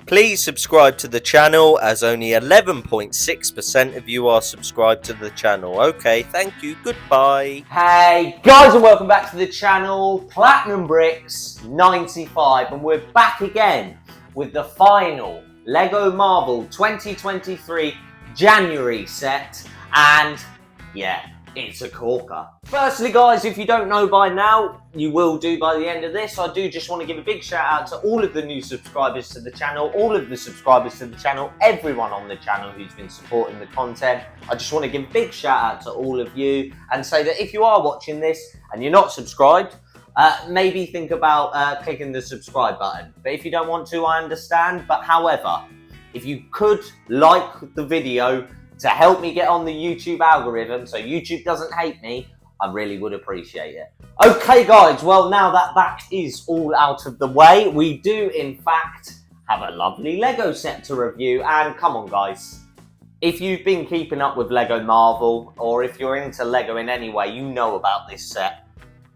Please subscribe to the channel, as only 11.6% of you are subscribed to the channel. Okay, thank you, goodbye. Hey guys, and welcome back to the channel. Platinum Bricks 95, and we're back again with the final Lego Marvel 2023 January set, and yeah, it's a corker. Firstly guys, if you don't know by now, you will do by the end of this. I do just want to give a big shout out to all of the new subscribers to the channel, all of the subscribers to the channel, everyone on the channel who's been supporting the content. I just want to give a big shout out to all of you and say that if you are watching this and you're not subscribed, maybe think about clicking the subscribe button. But if you don't want to, I understand. But however, if you could like the video to help me get on the YouTube algorithm so YouTube doesn't hate me, I really would appreciate it. Okay guys, well now that that is all out of the way, we do in fact have a lovely Lego set to review. And come on guys, if you've been keeping up with Lego Marvel, or if you're into Lego in any way, you know about this set.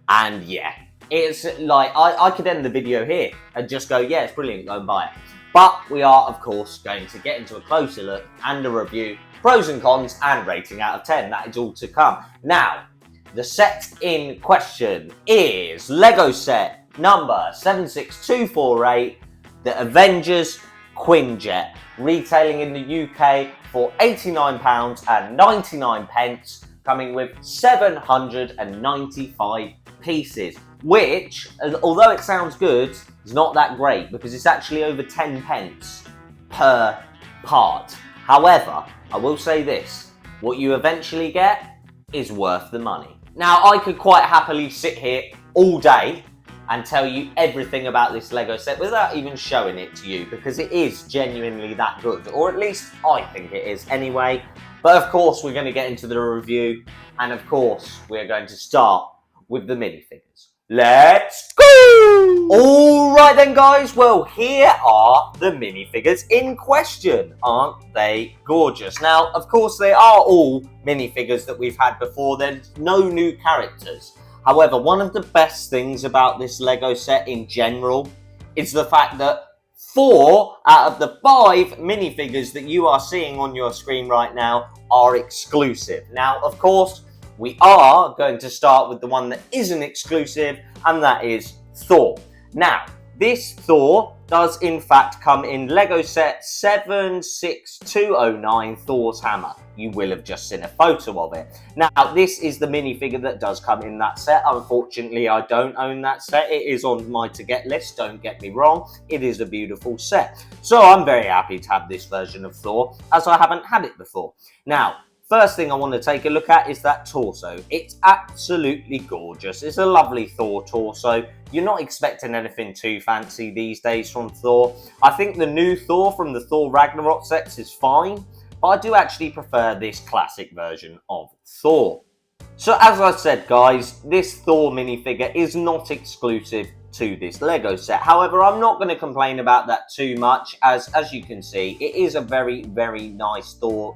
And yeah, it's like, I could end the video here and just go, yeah, it's brilliant, go and buy it. But we are, of course, going to get into a closer look and a review, pros and cons, and rating out of 10. That is all to come. Now, the set in question is Lego set number 76248, the Avengers Quinjet, retailing in the UK for £89.99, coming with 795 pieces, which, although it sounds good, is not that great because it's actually over 10 pence per part. However, I will say this, what you eventually get is worth the money. Now, I could quite happily sit here all day and tell you everything about this Lego set without even showing it to you, because it is genuinely that good, or at least I think it is anyway. But of course, we're going to get into the review, and of course, we're going to start with the minifigures. Let's go! Alright then guys, well here are the minifigures in question. Aren't they gorgeous? Now, of course, they are all minifigures that we've had before. There's no new characters. However, one of the best things about this Lego set in general is the fact that 4 out of the 5 minifigures that you are seeing on your screen right now are exclusive. Now, of course, we are going to start with the one that isn't exclusive, and that is Thor. Now, this Thor does in fact come in Lego set 76209, Thor's Hammer. You will have just seen a photo of it. Now, this is the minifigure that does come in that set. Unfortunately, I don't own that set. It is on my to-get list, don't get me wrong. It is a beautiful set. So I'm very happy to have this version of Thor, as I haven't had it before. Now, first thing I want to take a look at is that torso. It's absolutely gorgeous. It's a lovely Thor torso. You're not expecting anything too fancy these days from Thor. I think the new Thor from the Thor Ragnarok sets is fine, but I do actually prefer this classic version of Thor. So as I said guys, this Thor minifigure is not exclusive to this Lego set. However, I'm not going to complain about that too much, as you can see, it is a very, very nice Thor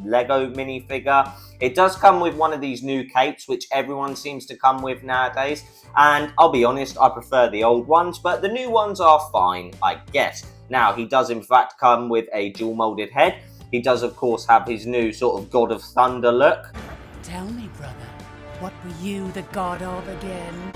Lego minifigure. It does come with one of these new capes, which everyone seems to come with nowadays, and I'll be honest, I prefer the old ones, but the new ones are fine, I guess. Now, he does in fact come with a dual molded head. He does, of course, have his new sort of God of Thunder look. Tell me, brother, what were you the god of again?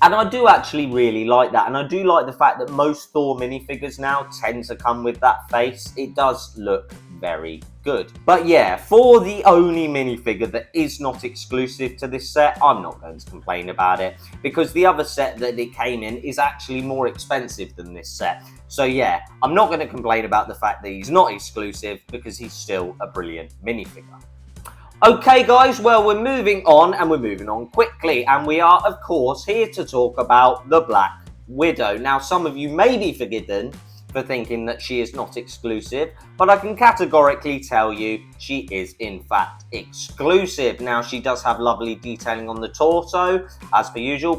And I do actually really like that, and I do like the fact that most Thor minifigures now tend to come with that face. It does look very good. But yeah, for the only minifigure that is not exclusive to this set, I'm not going to complain about it, because the other set that it came in is actually more expensive than this set. So yeah, I'm not going to complain about the fact that he's not exclusive, because he's still a brilliant minifigure. Okay guys, well we're moving on, and we're moving on quickly, and we are of course here to talk about the Black Widow. Now, some of you may be forgiven for thinking that she is not exclusive, but I can categorically tell you she is in fact exclusive. Now, she does have lovely detailing on the torso, as per usual,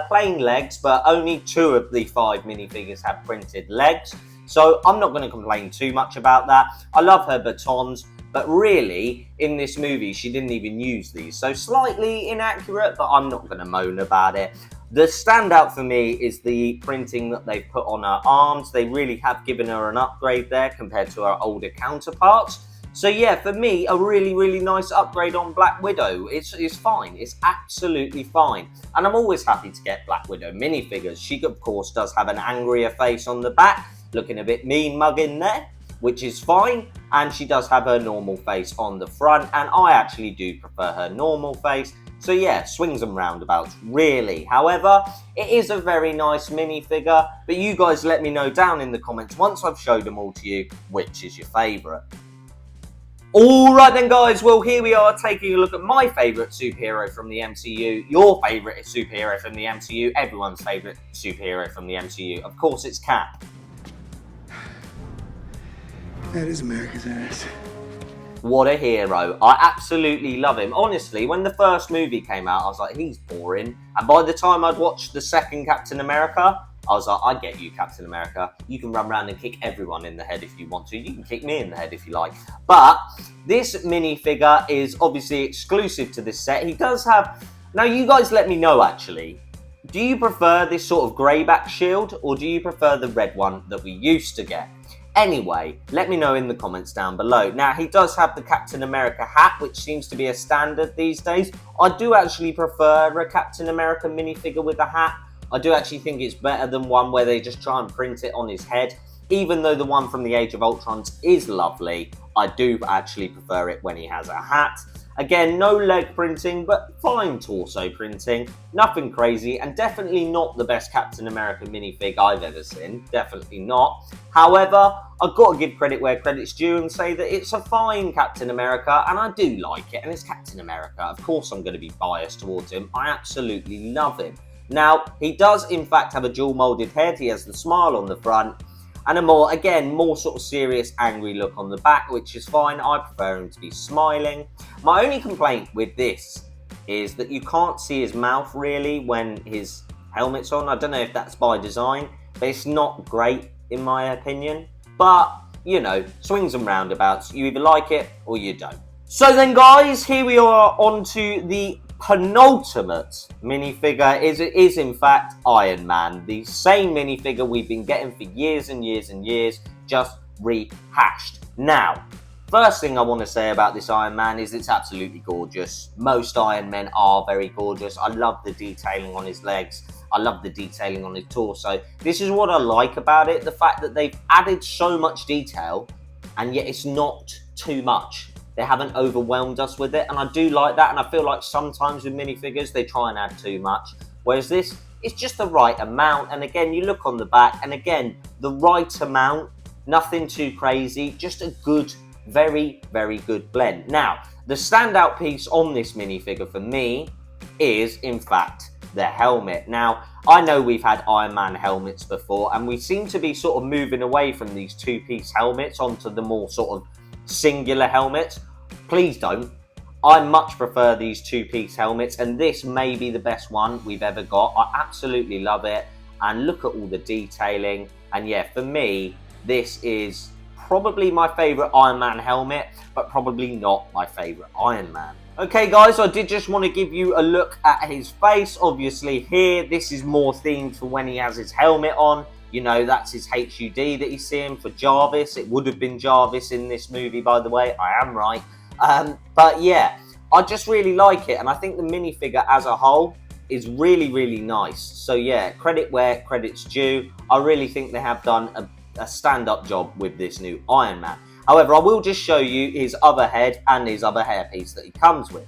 plain legs, but only 2 of the 5 minifigures have printed legs, so I'm not going to complain too much about that. I love her batons, But really, in this movie, she didn't even use these. So slightly inaccurate, but I'm not going to moan about it. The standout for me is the printing that they've put on her arms. They really have given her an upgrade there compared to her older counterparts. So yeah, for me, a really, really nice upgrade on Black Widow. It's fine. It's absolutely fine. And I'm always happy to get Black Widow minifigures. She, of course, does have an angrier face on the back, looking a bit mean mugging there, which is fine. And she does have her normal face on the front. And I actually do prefer her normal face. So yeah, swings and roundabouts, really. However, it is a very nice minifigure. But you guys let me know down in the comments, once I've showed them all to you, which is your favourite. Alright then guys, well here we are taking a look at my favourite superhero from the MCU, your favourite superhero from the MCU, everyone's favourite superhero from the MCU. Of course it's Cap. That is America's ass. What a hero. I absolutely love him. Honestly, when the first movie came out, I was like, he's boring. And by the time I'd watched the second Captain America, I was like, I get you, Captain America. You can run around and kick everyone in the head if you want to. You can kick me in the head if you like. But this minifigure is obviously exclusive to this set. He does have... Now, you guys let me know, actually. Do you prefer this sort of greyback shield, or do you prefer the red one that we used to get? Anyway, let me know in the comments down below. Now, he does have the Captain America hat, which seems to be a standard these days. I do actually prefer a Captain America minifigure with a hat. I do actually think it's better than one where they just try and print it on his head. Even though the one from the Age of Ultron is lovely, I do actually prefer it when he has a hat. Again, no leg printing, but fine torso printing. Nothing crazy, and definitely not the best Captain America minifig I've ever seen. Definitely not. However, I've got to give credit where credit's due and say that it's a fine Captain America, and I do like it, and it's Captain America. Of course I'm going to be biased towards him. I absolutely love him. Now, he does in fact have a dual moulded head. He has the smile on the front and a more sort of serious, angry look on the back, which is fine. I prefer him to be smiling. My only complaint with this is that you can't see his mouth really when his helmet's on. I don't know if that's by design, but it's not great in my opinion. But, you know, swings and roundabouts. You either like it or you don't. So then guys, here we are onto the penultimate minifigure. It is in fact Iron Man, the same minifigure we've been getting for years and years and years, just rehashed. Now, first thing I want to say about this Iron Man is it's absolutely gorgeous. Most Iron Men are very gorgeous. I love the detailing on his legs. I love the detailing on his torso. This is what I like about it, the fact that they've added so much detail and yet it's not too much. They haven't overwhelmed us with it, and I do like that, and I feel like sometimes with minifigures, they try and add too much, whereas this, it's just the right amount, and again, you look on the back, and again, the right amount, nothing too crazy, just a good, very, very good blend. Now, the standout piece on this minifigure for me is, in fact, the helmet. Now, I know we've had Iron Man helmets before, and we seem to be sort of moving away from these two-piece helmets onto the more sort of singular helmets. Please don't. I much prefer these two-piece helmets, and this may be the best one we've ever got. I absolutely love it, and look at all the detailing. And yeah, for me, this is probably my favourite Iron Man helmet, but probably not my favourite Iron Man. Okay guys, I did just want to give you a look at his face. Obviously here, this is more themed for when he has his helmet on. You know, that's his HUD that he's seeing for Jarvis. It would have been Jarvis in this movie, by the way. I am right. But yeah, I just really like it. And I think the minifigure as a whole is really, really nice. So yeah, credit where credit's due. I really think they have done a stand-up job with this new Iron Man. However, I will just show you his other head and his other hairpiece that he comes with.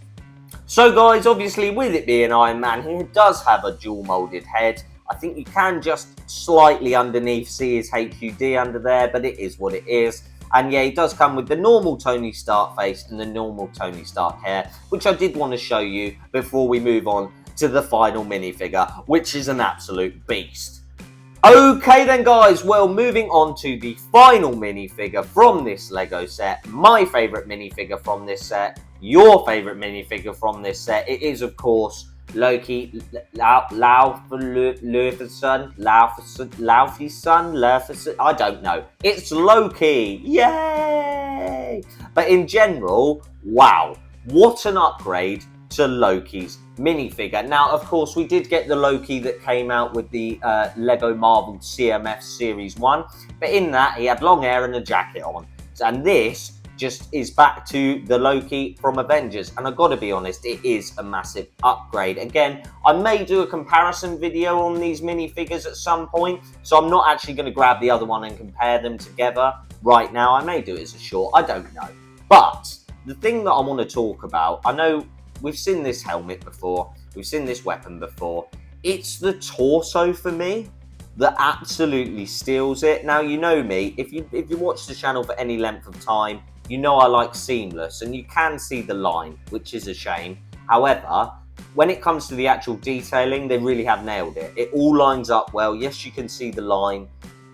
So guys, obviously with it being Iron Man, he does have a dual moulded head. I think you can just slightly underneath see his HUD under there, but it is what it is. And yeah, he does come with the normal Tony Stark face and the normal Tony Stark hair, which I did want to show you before we move on to the final minifigure, which is an absolute beast. Okay then guys, well moving on to the final minifigure from this Lego set, my favourite minifigure from this set, your favourite minifigure from this set, it is of course Loki, Laufey's son, I don't know. It's Loki, yay! But in general, wow, what an upgrade to Loki's minifigure. Now, of course, we did get the Loki that came out with the Lego Marvel CMF Series 1, but in that, he had long hair and a jacket on. And this just is back to the Loki from Avengers, and I've got to be honest, it is a massive upgrade. Again, I may do a comparison video on these minifigures at some point, so I'm not actually going to grab the other one and compare them together right now. I may do it as a short, I don't know. But the thing that I want to talk about, I know we've seen this helmet before, we've seen this weapon before, it's the torso for me that absolutely steals it. Now, you know me, if you watch the channel for any length of time, you know I like seamless, and you can see the line, which is a shame. However, when it comes to the actual detailing, they really have nailed it. It all lines up well. Yes, you can see the line,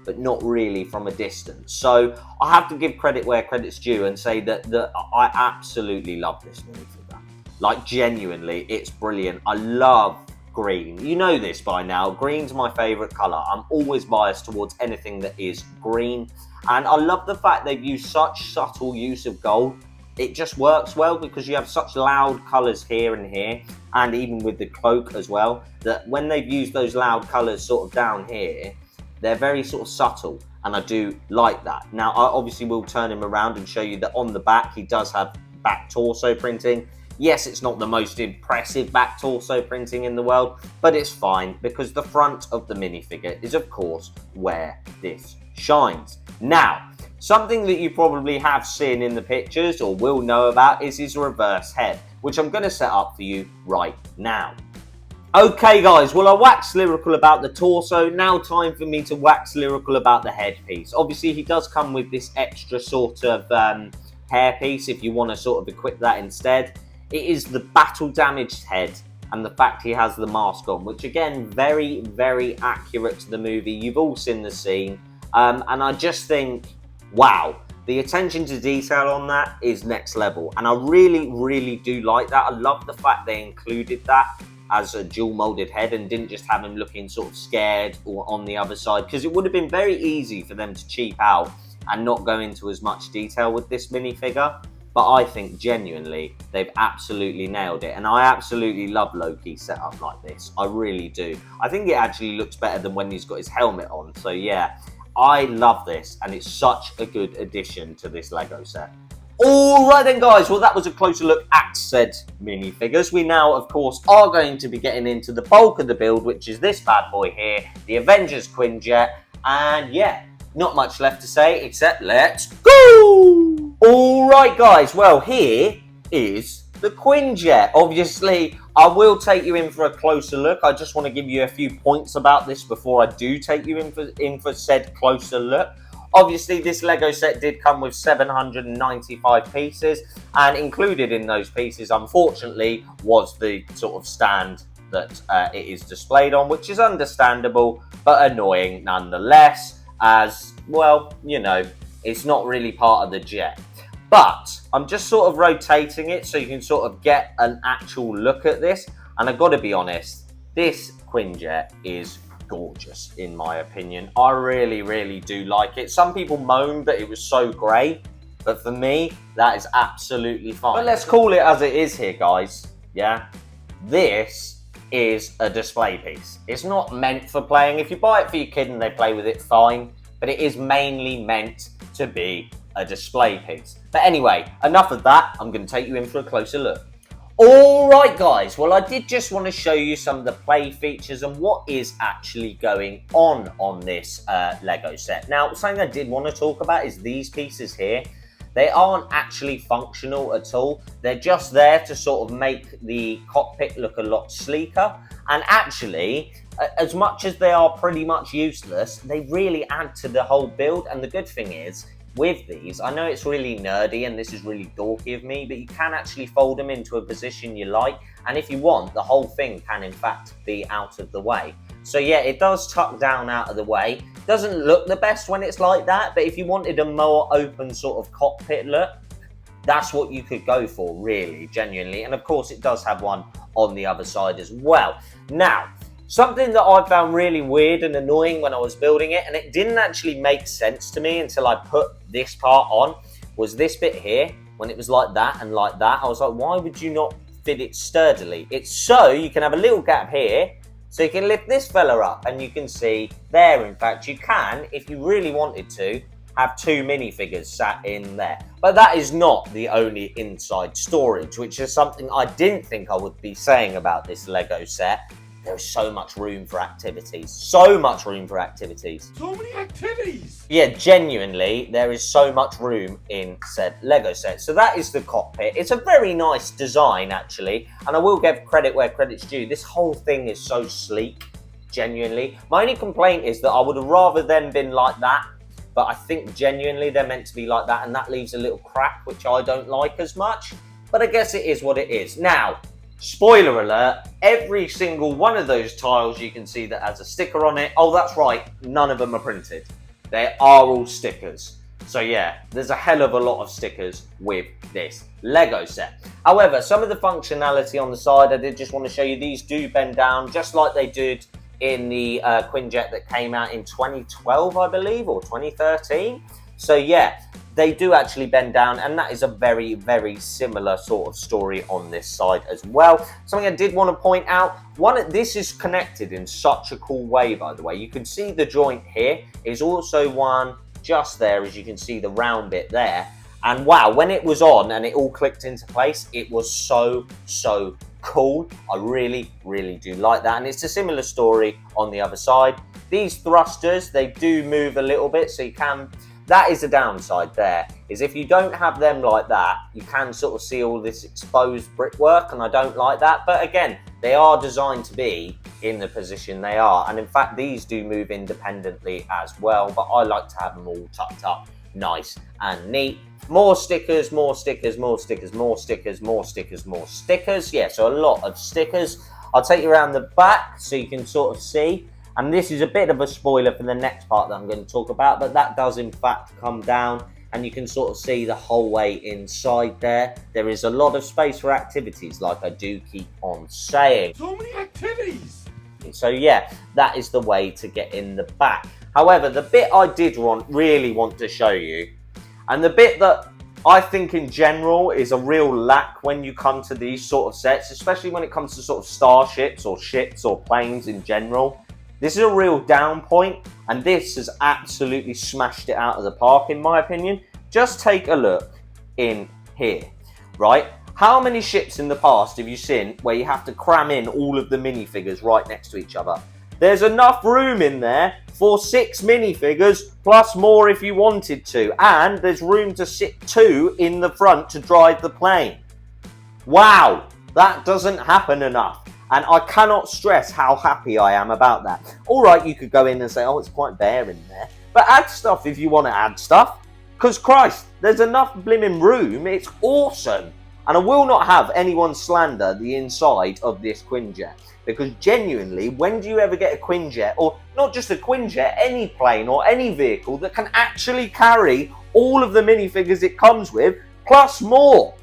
but not really from a distance. So I have to give credit where credit's due and say that I absolutely love this minifigure. Like, genuinely, it's brilliant. I love green. You know this by now. Green's my favourite colour. I'm always biased towards anything that is green. And I love the fact they've used such subtle use of gold. It just works well because you have such loud colours here and here, and even with the cloak as well, that when they've used those loud colours sort of down here, they're very sort of subtle, and I do like that. Now, I obviously will turn him around and show you that on the back, he does have back torso printing. Yes, it's not the most impressive back torso printing in the world, but it's fine because the front of the minifigure is, of course, where this shines. Now, something that you probably have seen in the pictures or will know about is his reverse head, which I'm going to set up for you right now. Okay, guys, well, I waxed lyrical about the torso. Now time for me to wax lyrical about the headpiece. Obviously, he does come with this extra sort of hairpiece if you want to sort of equip that instead. It is the battle-damaged head and the fact he has the mask on, which, again, very, very accurate to the movie. You've all seen the scene. And I just think, wow, the attention to detail on that is next level. And I really, really do like that. I love the fact they included that as a dual molded head and didn't just have him looking sort of scared or on the other side, because it would have been very easy for them to cheap out and not go into as much detail with this minifigure. But I think genuinely they've absolutely nailed it. And I absolutely love Loki set up like this. I really do. I think it actually looks better than when he's got his helmet on. So yeah, I love this, and it's such a good addition to this Lego set. Alright then, guys, well, that was a closer look at said minifigures. We now, of course, are going to be getting into the bulk of the build, which is this bad boy here, the Avengers Quinjet. And yeah, not much left to say, except let's go! Alright, guys, well, here is the Quinjet. Obviously, I will take you in for a closer look. I just want to give you a few points about this before I do take you in for said closer look. Obviously, this Lego set did come with 795 pieces, and included in those pieces, unfortunately, was the sort of stand that it is displayed on, which is understandable, but annoying nonetheless, as, well, you know, it's not really part of the jet. But I'm just sort of rotating it so you can sort of get an actual look at this. And I've got to be honest, this Quinjet is gorgeous in my opinion. I really, really do like it. Some people moaned that it was so grey, but for me, that is absolutely fine. But let's call it as it is here, guys. Yeah, this is a display piece. It's not meant for playing. If you buy it for your kid and they play with it, fine. But it is mainly meant to be a display piece. But anyway, enough of that. I'm going to take you in for a closer look. Alright, guys, well, I did just want to show you some of the play features and what is actually going on this Lego set. Now, something I did want to talk about is these pieces here. They aren't actually functional at all. They're just there to sort of make the cockpit look a lot sleeker. And actually, as much as they are pretty much useless, they really add to the whole build. And the good thing is, with these, I know it's really nerdy and this is really dorky of me, but you can actually fold them into a position you like. And if you want, the whole thing can in fact be out of the way. So yeah, it does tuck down out of the way. Doesn't look the best when it's like that, but if you wanted a more open sort of cockpit look, that's what you could go for, really, genuinely. And of course, it does have one on the other side as well. Now, something that I found really weird and annoying when I was building it, and it didn't actually make sense to me until I put this part on, was this bit here. When it was like that and like that, I was like, why would you not fit it sturdily? It's so you can have a little gap here, so you can lift this fella up, and you can see there, in fact, you can, if you really wanted to, have two minifigures sat in there. But that is not the only inside storage, which is something I didn't think I would be saying about this Lego set. There's so much room for activities. So much room for activities. So many activities! Yeah, genuinely, there is so much room in said Lego set. So that is the cockpit. It's a very nice design, actually. And I will give credit where credit's due. This whole thing is so sleek, genuinely. My only complaint is that I would have rather them been like that. But I think genuinely they're meant to be like that. And that leaves a little crack, which I don't like as much. But I guess it is what it is. Now, spoiler alert, every single one of those tiles you can see that has a sticker on it. Oh, that's right, none of them are printed. They are all stickers. So yeah, there's a hell of a lot of stickers with this Lego set. However, some of the functionality on the side, I did just want to show you, these do bend down just like they did in the Quinjet that came out in 2012, I believe, or 2013. So yeah, they do actually bend down, and that is a very, very similar sort of story on this side as well. Something I did want to point out, this is connected in such a cool way, by the way. You can see the joint here is also one just there, as you can see the round bit there. And wow, when it was on and it all clicked into place, it was so, so cool. I really, really do like that. And it's a similar story on the other side. These thrusters, they do move a little bit, so you can... That is a downside there, is if you don't have them like that, you can sort of see all this exposed brickwork, and I don't like that. But again, they are designed to be in the position they are. And in fact, these do move independently as well, but I like to have them all tucked up nice and neat. More stickers, more stickers, more stickers, more stickers, more stickers, more stickers. Yeah, so a lot of stickers. I'll take you around the back so you can sort of see. And this is a bit of a spoiler for the next part that I'm going to talk about, but that does in fact come down, and you can sort of see the whole way inside there. There is a lot of space for activities, like I do keep on saying. So many activities! So yeah, that is the way to get in the back. However, the bit I did really want to show you, and the bit that I think in general is a real lack when you come to these sort of sets, especially when it comes to sort of starships or ships or planes in general. This is a real down point, and this has absolutely smashed it out of the park, in my opinion. Just take a look in here, right? How many ships in the past have you seen where you have to cram in all of the minifigures right next to each other? There's enough room in there for 6 minifigures, plus more if you wanted to. And there's room to sit 2 in the front to drive the plane. Wow, that doesn't happen enough. And I cannot stress how happy I am about that. All right, you could go in and say, oh, it's quite bare in there. But add stuff if you want to add stuff. Because, Christ, there's enough blimmin' room. It's awesome. And I will not have anyone slander the inside of this Quinjet. Because genuinely, when do you ever get a Quinjet, or not just a Quinjet, any plane or any vehicle that can actually carry all of the minifigures it comes with, plus more?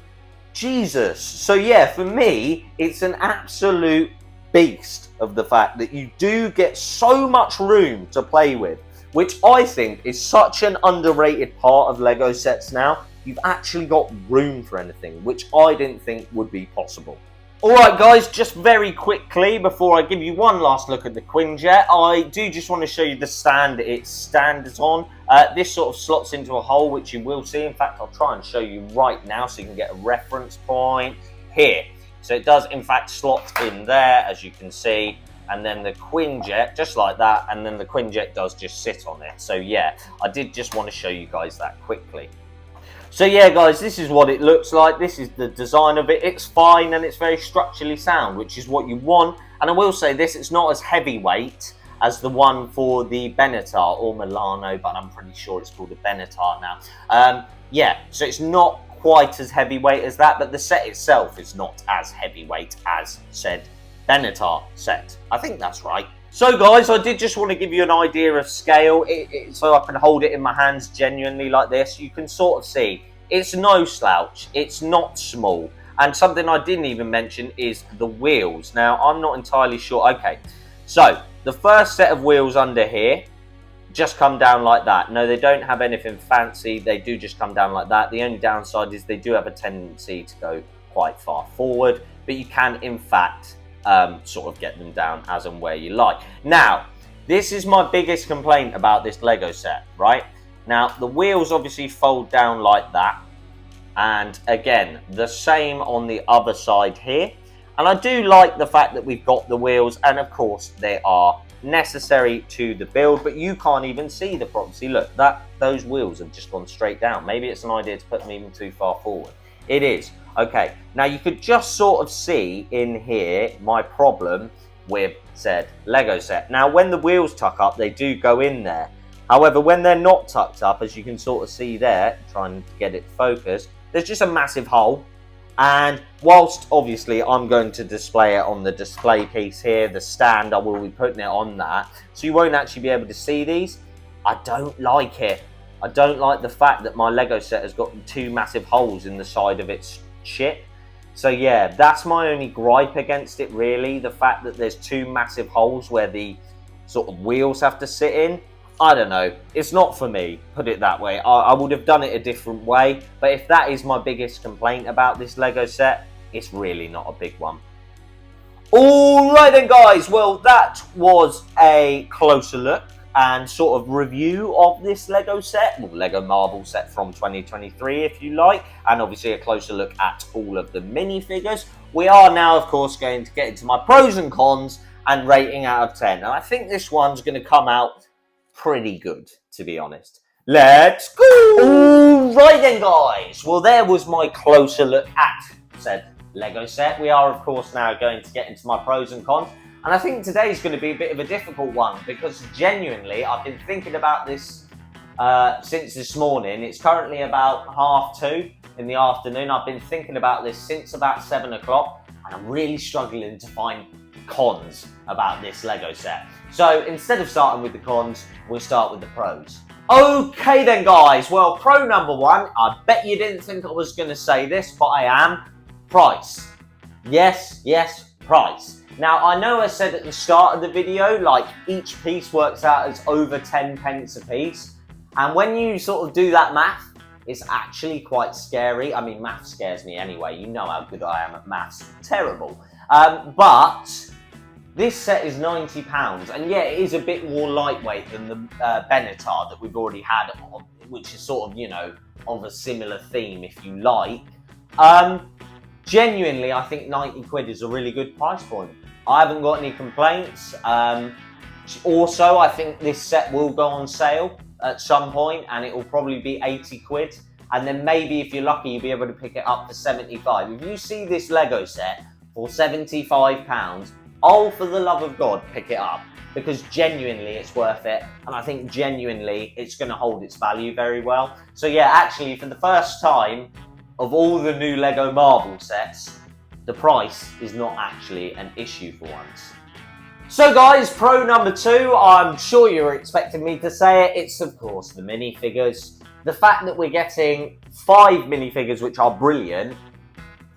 Jesus. So yeah, for me, it's an absolute beast of the fact that you do get so much room to play with, which I think is such an underrated part of Lego sets now. You've actually got room for anything, which I didn't think would be possible. Alright guys, just very quickly, before I give you one last look at the Quinjet, I do just want to show you the stand it stands on. This sort of slots into a hole, which you will see. In fact, I'll try and show you right now so you can get a reference point here. So it does in fact slot in there, as you can see. And then the Quinjet, just like that, and then the Quinjet does just sit on it. So yeah, I did just want to show you guys that quickly. So yeah guys, this is what it looks like. This is the design of it. It's fine and it's very structurally sound, which is what you want. And I will say this, it's not as heavyweight as the one for the Benatar or Milano, but I'm pretty sure it's called a Benatar now. Yeah, so it's not quite as heavyweight as that, but the set itself is not as heavyweight as said Benatar set. I think that's right. So guys, I did just want to give you an idea of scale, so I can hold it in my hands genuinely like this. You can sort of see, it's no slouch, it's not small. And something I didn't even mention is the wheels. Now, I'm not entirely sure. Okay, so the first set of wheels under here just come down like that. No, they don't have anything fancy. They do just come down like that. The only downside is they do have a tendency to go quite far forward, but you can, in fact, sort of get them down as and where you like. Now, this is my biggest complaint about this Lego set, right? Now, the wheels obviously fold down like that. And again, the same on the other side here. And I do like the fact that we've got the wheels, and of course they are necessary to the build, but you can't even see the property. Look, those wheels have just gone straight down. Maybe it's an idea to put them even too far forward. It is. Okay, now you could just sort of see in here my problem with said Lego set. Now, when the wheels tuck up, they do go in there. However, when they're not tucked up, as you can sort of see there, trying to get it focused, there's just a massive hole. And whilst obviously I'm going to display it on the display piece here, the stand, I will be putting it on that, so you won't actually be able to see these. I don't like it. I don't like the fact that my Lego set has got 2 massive holes in the side of its ship. So yeah, that's my only gripe against it really, the fact that there's 2 massive holes where the sort of wheels have to sit in. I don't know, it's not for me, put it that way. I would have done it a different way, but if that is my biggest complaint about this Lego set, it's really not a big one. Alright then guys, well that was a closer look and sort of review of this Lego set, well, Lego Marvel set from 2023 if you like, and obviously a closer look at all of the minifigures. We are now of course going to get into my pros and cons and rating out of 10, and I think this one's going to come out pretty good, to be honest. Let's go! Alright then guys, well there was my closer look at said Lego set. We are of course now going to get into my pros and cons, and I think today's going to be a bit of a difficult one because genuinely I've been thinking about this since this morning. It's currently about 2:30 in the afternoon. I've been thinking about this since about 7 o'clock, and I'm really struggling to find cons about this Lego set. So instead of starting with the cons, we'll start with the pros. Okay then guys, well pro number 1, I bet you didn't think I was going to say this, but I am. Price. Yes, price. Now I know I said at the start of the video, like each piece works out as over 10 pence a piece. And when you sort of do that math, it's actually quite scary. I mean, math scares me anyway. You know how good I am at maths. Terrible. But this set is £90, and yeah, it is a bit more lightweight than the Benatar that we've already had, which is sort of, you know, of a similar theme, if you like. Genuinely, I think 90 quid is a really good price point. I haven't got any complaints. Also, I think this set will go on sale at some point, and it will probably be 80 quid. And then maybe, if you're lucky, you'll be able to pick it up for 75. If you see this Lego set for £75, oh, for the love of God, pick it up, because genuinely it's worth it, and I think genuinely it's going to hold its value very well. So yeah, actually, for the first time of all the new Lego Marvel sets, the price is not actually an issue for once. So guys, pro number 2, I'm sure you're expecting me to say it, it's of course the minifigures. The fact that we're getting 5 minifigures, which are brilliant,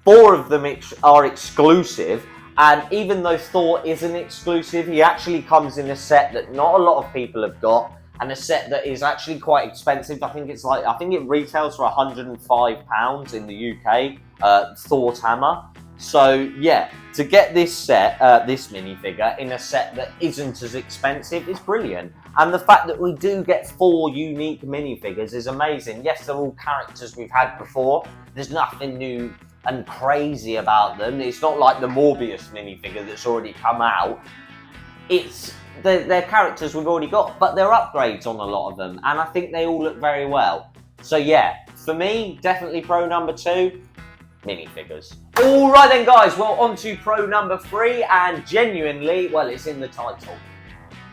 4 of them are exclusive. And even though Thor isn't exclusive, he actually comes in a set that not a lot of people have got, and a set that is actually quite expensive. I think it retails for £105 in the UK, Thor's hammer. So yeah, to get this set, this minifigure in a set that isn't as expensive is brilliant. And the fact that we do get 4 unique minifigures is amazing. Yes, they're all characters we've had before. There's nothing new and crazy about them. It's not like the Morbius minifigure that's already come out. They're characters we've already got, but they're upgrades on a lot of them, and I think they all look very well. So yeah, for me, definitely pro number 2, minifigures. Alright then guys, well on to pro number 3, and genuinely, well, it's in the title.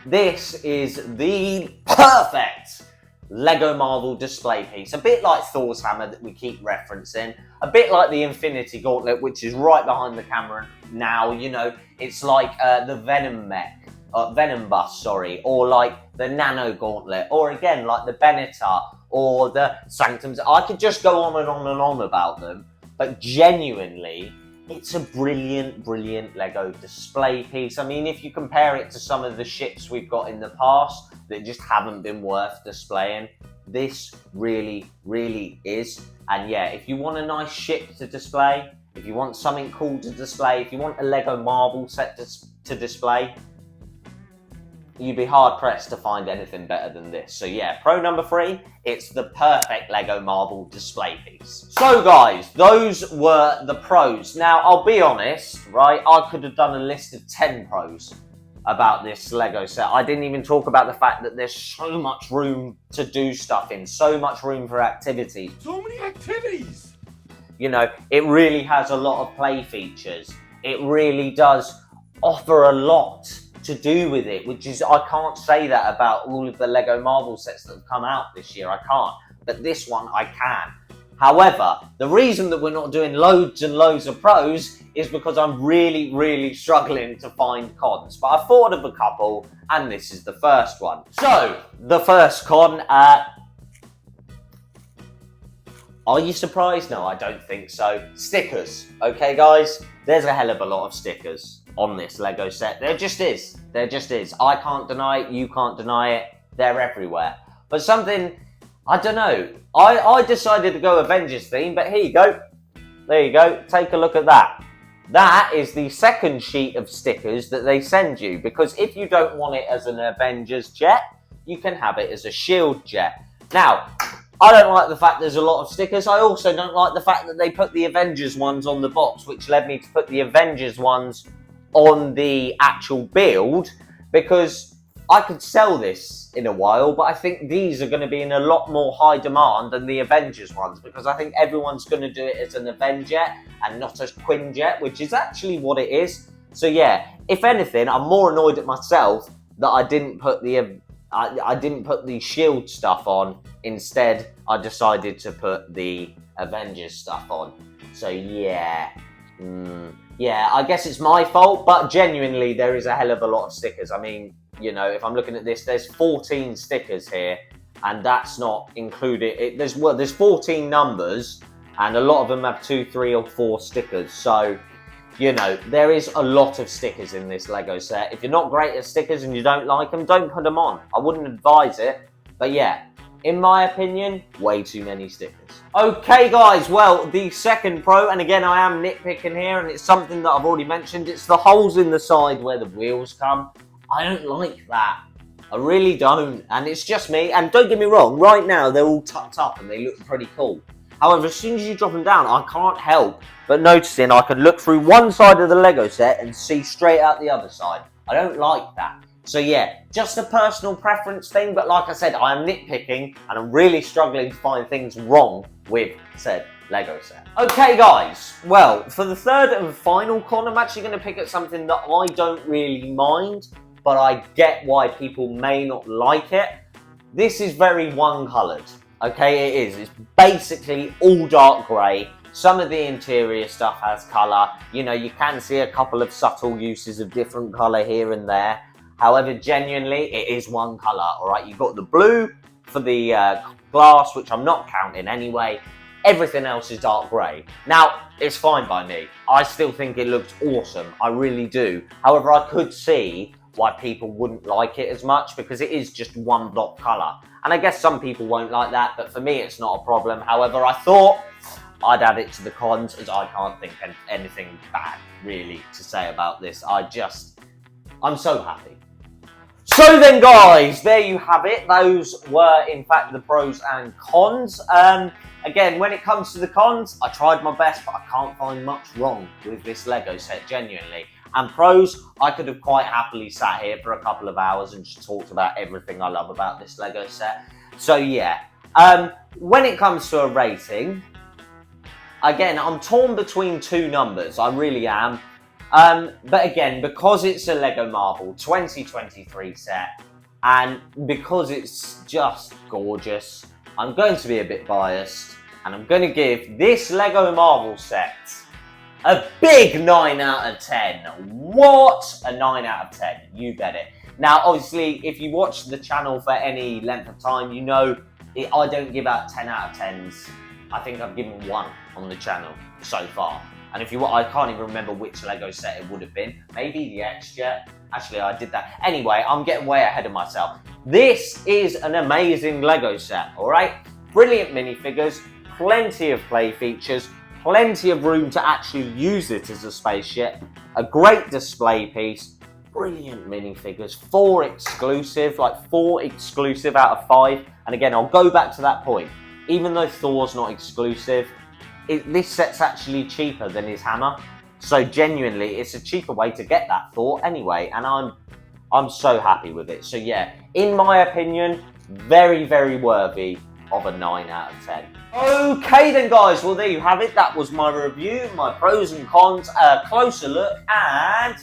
This is the perfect Lego Marvel display piece, a bit like Thor's hammer that we keep referencing, a bit like the Infinity Gauntlet, which is right behind the camera now. You know, it's like the Venom mech, Venom bus, sorry, or like the Nano Gauntlet, or again like the Benatar or the Sanctums. I could just go on and on and on about them, but genuinely, it's a brilliant, brilliant Lego display piece. I mean, if you compare it to some of the ships we've got in the past that just haven't been worth displaying, this really, really is. And yeah, if you want a nice ship to display, if you want something cool to display, if you want a Lego marble set to display, you'd be hard-pressed to find anything better than this. So yeah, pro number 3, it's the perfect Lego marble display piece. So guys, those were the pros. Now, I'll be honest, right? I could have done a list of 10 pros about this Lego set. I didn't even talk about the fact that there's so much room to do stuff in, so much room for activities. So many activities! You know, it really has a lot of play features. It really does offer a lot to do with it, which is, I can't say that about all of the Lego Marvel sets that have come out this year, I can't, but this one I can. However, the reason that we're not doing loads and loads of pros is because I'm really, really struggling to find cons, but I thought of a couple, and this is the first one. So, the first con, are you surprised? No, I don't think so. Stickers, okay guys? There's a hell of a lot of stickers on this Lego set. There just is. There just is. I can't deny it, you can't deny it. They're everywhere. But something, I don't know. I decided to go Avengers theme, but here you go. There you go. Take a look at that. That is the second sheet of stickers that they send you, because if you don't want it as an Avengers jet, you can have it as a shield jet. Now, I don't like the fact there's a lot of stickers. I also don't like the fact that they put the Avengers ones on the box, which led me to put the Avengers ones on the actual build, because I could sell this in a while, but I think these are going to be in a lot more high demand than the Avengers ones, because I think everyone's going to do it as an Avenjet and not as Quinjet, which is actually what it is. So yeah, if anything, I'm more annoyed at myself that I didn't put the I didn't put the shield stuff on. Instead, I decided to put the Avengers stuff on. So yeah. Yeah, I guess it's my fault, but genuinely there is a hell of a lot of stickers. I mean, you know, if I'm looking at this, there's 14 stickers here, and that's not included. There's 14 numbers, and a lot of them have 2, 3, or 4 stickers. So, you know, there is a lot of stickers in this Lego set. If you're not great at stickers and you don't like them, don't put them on. I wouldn't advise it, but yeah. In my opinion, way too many stickers. Okay guys, well, the second pro, and again I am nitpicking here, and it's something that I've already mentioned, it's the holes in the side where the wheels come. I don't like that. I really don't, and it's just me, and don't get me wrong, right now they're all tucked up and they look pretty cool. However, as soon as you drop them down, I can't help but noticing I can look through one side of the Lego set and see straight out the other side. I don't like that. So yeah, just a personal preference thing, but like I said, I am nitpicking and I'm really struggling to find things wrong with said Lego set. Okay guys, well, for the third and final con, I'm actually going to pick at something that I don't really mind, but I get why people may not like it. This is very one-coloured, okay, it is. It's basically all dark grey. Some of the interior stuff has colour. You know, you can see a couple of subtle uses of different colour here and there. However, genuinely, it is one colour, alright? You've got the blue for the glass, which I'm not counting anyway. Everything else is dark grey. Now, it's fine by me. I still think it looks awesome. I really do. However, I could see why people wouldn't like it as much, because it is just one block colour. And I guess some people won't like that, but for me, it's not a problem. However, I thought I'd add it to the cons, as I can't think of anything bad, really, to say about this. I'm so happy. So then guys, there you have it. Those were in fact the pros and cons. Again, when it comes to the cons, I tried my best, but I can't find much wrong with this Lego set, genuinely. And pros, I could have quite happily sat here for a couple of hours and just talked about everything I love about this Lego set. So yeah, when it comes to a rating, again, I'm torn between two numbers, I really am. But again, because it's a Lego Marvel 2023 set, and because it's just gorgeous, I'm going to be a bit biased, and I'm going to give this Lego Marvel set a big 9 out of 10. What? A 9 out of 10. You get it. Now, obviously, if you watch the channel for any length of time, you know I don't give out 10 out of 10s I think I've given one on the channel so far. And if you want, I can't even remember which Lego set it would have been. Maybe the Quinjet. Actually, I did that. Anyway, I'm getting way ahead of myself. This is an amazing Lego set, all right? Brilliant minifigures, plenty of play features, plenty of room to actually use it as a spaceship, a great display piece, brilliant minifigures, 4 exclusive, like 4 exclusive out of 5. And again, I'll go back to that point. Even though Thor's not exclusive, this set's actually cheaper than his hammer. So genuinely, it's a cheaper way to get that Thor anyway, and I'm so happy with it. So yeah, in my opinion, very, very worthy of a 9 out of 10. Okay then guys, well there you have it. That was my review, my pros and cons, a closer look, and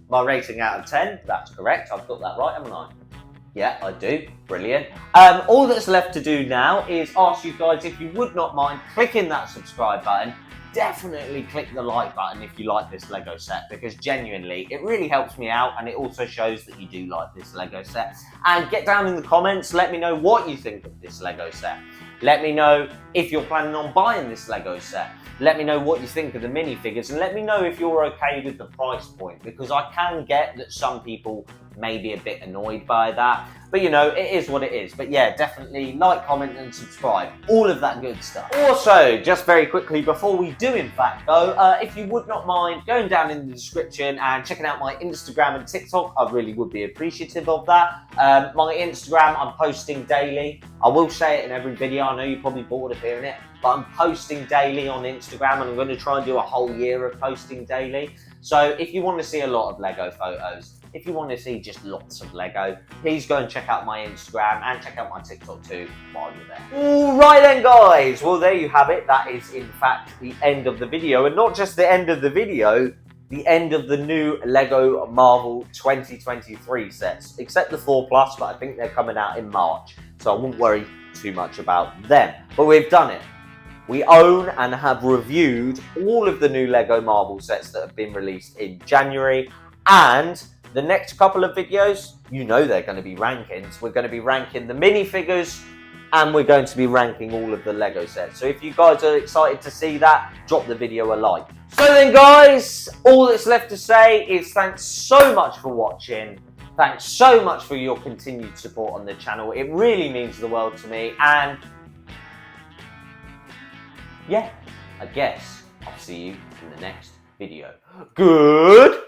my rating out of 10. That's correct, I've got that right, haven't I? Yeah, I do. Brilliant. All that's left to do now is ask you guys if you would not mind clicking that subscribe button. Definitely click the like button if you like this Lego set, because genuinely it really helps me out, and it also shows that you do like this Lego set. And get down in the comments, let me know what you think of this Lego set. Let me know if you're planning on buying this Lego set. Let me know what you think of the minifigures, and let me know if you're okay with the price point, because I can get that some people may be a bit annoyed by that. But you know, it is what it is. But yeah, definitely like, comment and subscribe. All of that good stuff. Also, just very quickly before we do in fact go, if you would not mind going down in the description and checking out my Instagram and TikTok, I really would be appreciative of that. My Instagram, I'm posting daily. I will say it in every video. I know you're probably bored of hearing it, but I'm posting daily on Instagram, and I'm going to try and do a whole year of posting daily. So if you want to see a lot of Lego photos, if you want to see just lots of Lego, please go and check out my Instagram and check out my TikTok too while you're there. Alright then guys, well there you have it. That is in fact the end of the video, and not just the end of the video, the end of the new Lego Marvel 2023 sets, except the 4+, but I think they're coming out in March, so I won't worry too much about them. But we've done it. We own and have reviewed all of the new Lego Marvel sets that have been released in January, and the next couple of videos, you know they're going to be rankings. We're going to be ranking the minifigures, and we're going to be ranking all of the Lego sets. So if you guys are excited to see that, drop the video a like. So then guys, all that's left to say is thanks so much for watching. Thanks so much for your continued support on the channel. It really means the world to me, and yeah, I guess I'll see you in the next video. Good